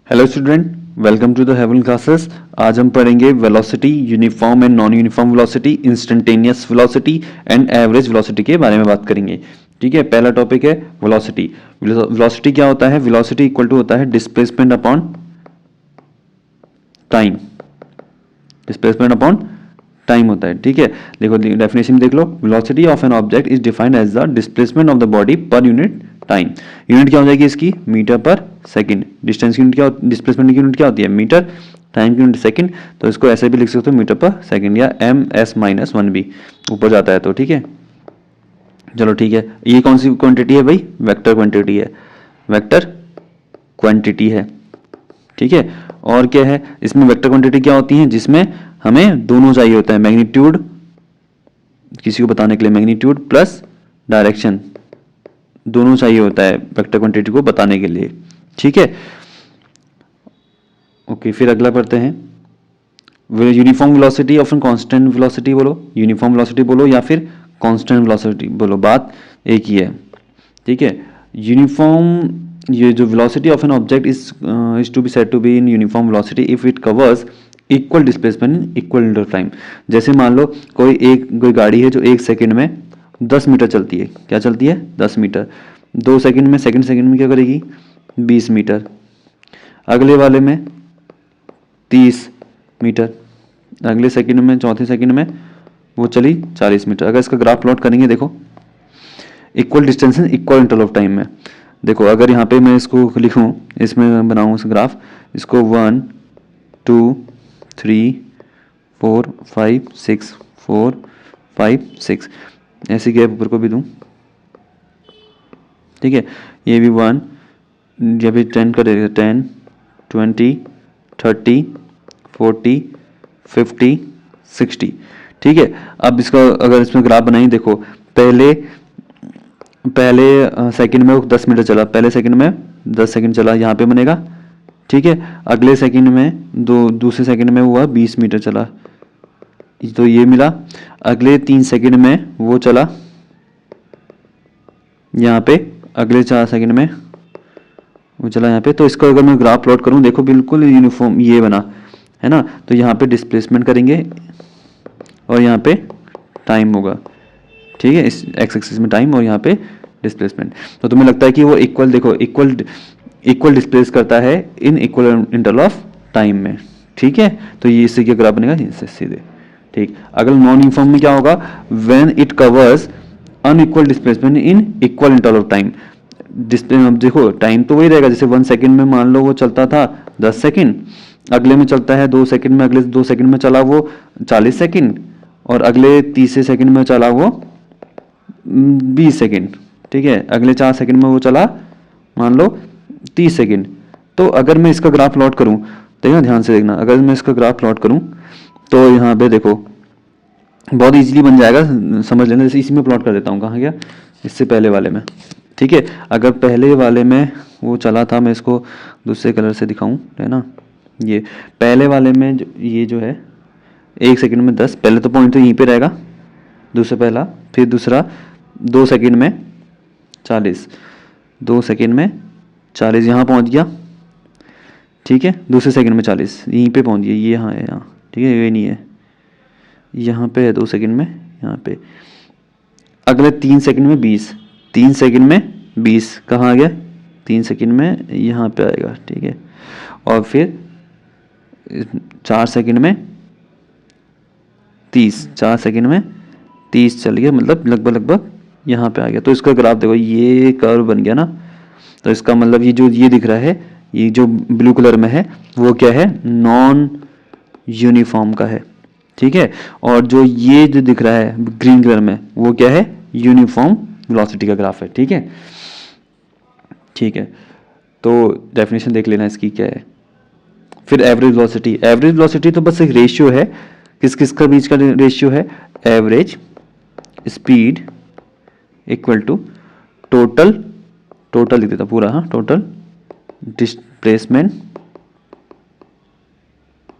Hello student, welcome to the Heaven classes. आज हम पढ़ेंगे velocity, uniform and non uniform velocity, instantaneous velocity and average velocity के बारे में बात करेंगे। ठीक है, पहला टॉपिक है वेलोसिटी। वेलोसिटी क्या होता है? वेलोसिटी इक्वल टू होता है displacement upon time. Displacement upon time होता है। ठीक है, देखो डेफिनेशन देख लो। Velocity of an object is defined as the displacement of the body per unit time. Unit क्या हो जाएगी इसकी? Metre per second. डिस्टेंस की यूनिट क्या, डिस्प्लेसमेंट की यूनिट क्या होती है? मीटर। टाइम की यूनिट सेकंड। तो इसको ऐसे भी लिख सकते हो मीटर पर सेकंड, या ms-1 भी ऊपर जाता है तो। ठीक है, चलो ठीक है। ये कौन सी क्वांटिटी है भाई? वेक्टर क्वांटिटी है। वेक्टर क्वांटिटी है। ठीक है, और क्या है इसमें? वेक्टर क्वांटिटी क्या होती है? जिसमें हमें दोनों चाहिए होता है, मैग्नीट्यूड, किसी को बताने के लिए मैग्नीट्यूड प्लस डायरेक्शन, दोनों चाहिए होता है वेक्टर क्वांटिटी को बताने के लिए। ठीक है, ओके, फिर अगला पढ़ते हैं। Uniform velocity of an constant velocity बोलो, यूनिफॉर्म वेलोसिटी बोलो या फिर कांस्टेंट वेलोसिटी बोलो, बात एक ही है। ठीक है, यूनिफॉर्म, ये जो velocity of an object is to be said to be in uniform velocity if it covers equal displacement in equal interval time. जैसे मान लो कोई गाड़ी है जो 1 सेकंड में 10 मीटर चलती है। क्या चलती है? 10 मीटर। 2 सेकंड में, सेकंड में क्या करेगी? 20 मीटर। अगले वाले में 30 मीटर। अगले सेकंड में, चौथे सेकंड में वो चली 40 मीटर। अगर इसका ग्राफ प्लॉट करेंगे, देखो equal distance in equal interval of time में। देखो अगर यहाँ पे मैं इसको लिखूँ, इसमें बनाऊँ इस ग्राफ, इसको 1 2 3 4 5 6 4 5 6 ऐसी गैप ऊपर को भी दूँ। ठीक है, ये भी 1, जब भी 10 करेगा 10 20 30 40 50 60। ठीक है, अब इसका अगर इसमें ग्राफ बनाई, देखो पहले सेकंड में वो 10 मीटर चला, पहले सेकंड में 10 सेकंड चला, यहाँ पे बनेगा। ठीक है, अगले सेकंड में दूसरे सेकंड में हुआ 20 मीटर चला, तो ये मिला। अगले 3 सेकंड में वो चला यहाँ पे, अगले 4 सेकंड में वो चला यहाँ पे। तो इसको अगर मैं ग्राफ प्लॉट करूँ, देखो बिल्कुल यूनिफॉर्म ये बना है ना। तो यहाँ पे डिस्प्लेसमेंट करेंगे और यहाँ पे टाइम होगा। ठीक है, इस एक्स एक्सिस में टाइम और यहाँ पे डिस्प्लेसमेंट। तो तुम्हें लगता है कि वो इक्वल, देखो इक्वल डिस्प्लेस करता है इन इक्वल इंटरवल ऑफ टाइम में। ठीक है, तो ये इससे क्या ग्राफ बनेगा? इससे सीधे। ठीक, अगर नॉन यूनिफॉर्म में क्या होगा? When it covers unequal displacement in equal interval of time. देखो टाइम तो वही रहेगा, जैसे 1 सेकंड में मान लो वो चलता था 10 सेकंड, अगले में चलता है 2 सेकंड में, अगले 2 सेकंड में चला वो 40 सेकंड, और अगले तीसरे सेकंड में चला वो 20 सेकंड। ठीक है, अगले 4 सेकंड में वो चला मान लो 30 सेकंड। तो अगर मैं इसका ग्राफ प्लॉट करूं, देखना ध्यान से देखना, अगर मैं इसका ग्राफ प्लॉट करूं तो यहाँ पे देखो बहुत इजीली बन जाएगा, समझ लेना। जैसे इसी में प्लॉट कर देता हूँ, कहाँ गया? इससे पहले वाले में। ठीक है, अगर पहले वाले में वो चला था, मैं इसको दूसरे कलर से दिखाऊं, है ना। ये पहले वाले में ये जो है 1 सेकंड में 10, पहले तो पॉइंट तो यहीं पे रहेगा, दूसरा पहला, फिर दूसरा 2 सेकंड में 40, 2 सेकंड में 40 यहाँ पहुँच गया। ठीक है, दूसरे सेकंड में 40 यहीं पे पहुँच गया, ये यहाँ है, यहाँ। ठीक है, ये नहीं है, यहाँ पे है 2 सेकंड में, यहाँ पे। अगले 3 सेकंड में 20, 3 सेकंड में 20 कहाँ आ गया? 3 सेकंड में यहाँ पे आएगा। ठीक है, और फिर 4 सेकंड में 30, 4 सेकंड में 30 चल गया, मतलब लगभग यहाँ पे आ गया। तो इसका ग्राफ देखो, ये कर्व बन गया ना। तो इसका मतलब ये जो ये दिख रहा है, ये जो ब्लू कलर में है, वो क्या है? नॉन यूनिफॉर्म का है। ठीक है, और जो ये जो दिख रहा है ग्रीन कलर में, वो क्या है? यूनिफॉर्म वेलोसिटी का ग्राफ है। ठीक है, ठीक है, तो डेफिनेशन देख लेना इसकी क्या है। फिर एवरेज वेलोसिटी। एवरेज वेलोसिटी तो बस एक रेशियो है, किस का बीच का रेशियो है? Average speed equal to total लिख देता पूरा, हाँ, total displacement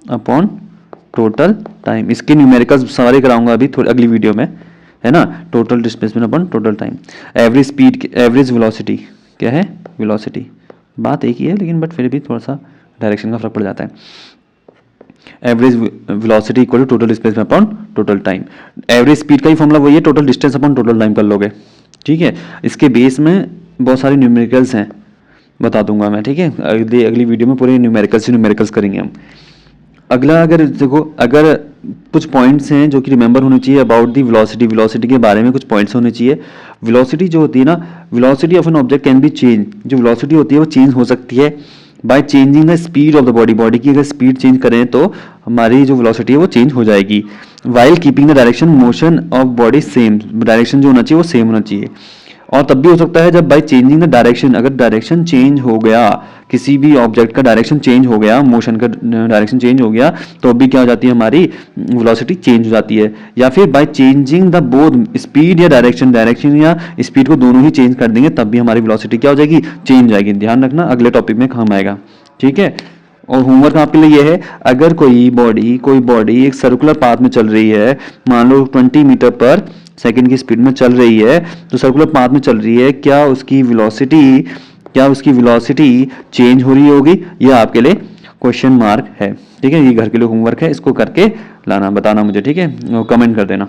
upon total time. इसके न्यूमेरिकल्स सारे कराऊंगा अभी थोड़ी अगली वीडियो में, है ना। Total displacement upon total time. Average speed, average velocity क्या है? वेलोसिटी, बात एक ही है लेकिन बट फिर भी थोड़ा सा डायरेक्शन का फर्क पड़ जाता है। Average velocity equal to total displacement upon total time. Average speed का ही फॉर्मूला वही है, total distance upon total time कर लोगे, ठीक है। इसके बेस में बहुत सारे न्यूमेरिकल्स हैं, बता दूंगा मैं, ठीक है। अगली वीडियो में पूरे न्यूमेरिकल्स करेंगे हम। अगला, अगर देखो, अगर कुछ पॉइंट्स हैं जो कि रिमेंबर होने चाहिए अबाउट दी वेलोसिटी के बारे में कुछ पॉइंट्स होने चाहिए। वेलोसिटी जो होती है ना, velocity of an object can be change. जो वेलोसिटी होती है वो चेंज हो सकती है by changing the speed of the body की अगर स्पीड चेंज करें तो हमारी जो वेलोसिटी है वो चेंज हो जाएगी। While keeping the direction motion of body same, direction जो होना चाहिए वो सेम होना चाहिए। और तब भी हो सकता है जब बाय चेंजिंग द डायरेक्शन, अगर डायरेक्शन चेंज हो गया, किसी भी ऑब्जेक्ट का डायरेक्शन चेंज हो गया, मोशन का डायरेक्शन चेंज हो गया, तो अभी क्या हो जाती है, हमारी वेलोसिटी चेंज हो जाती है। या फिर by changing the both speed या डायरेक्शन या स्पीड को दोनों ही चेंज कर देंगे, तब भी हमारी वेलोसिटी क्या हो जाएगी, चेंज हो जाएगी। ध्यान रखना, अगले टॉपिक में काम आएगा, ठीक है। और होमवर्क आपके लिए ये है, अगर कोई बॉडी एक सर्कुलर पाथ में चल रही है, मान लो 20 मीटर पर सेकंड की स्पीड में चल रही है, तो सर्कुलर पाथ में चल रही है, क्या उसकी वेलोसिटी चेंज हो रही होगी, यह आपके लिए क्वेश्चन मार्क है, ठीक है। ये घर के लिए होमवर्क है, इसको करके लाना, बताना मुझे, ठीक है, कमेंट कर देना।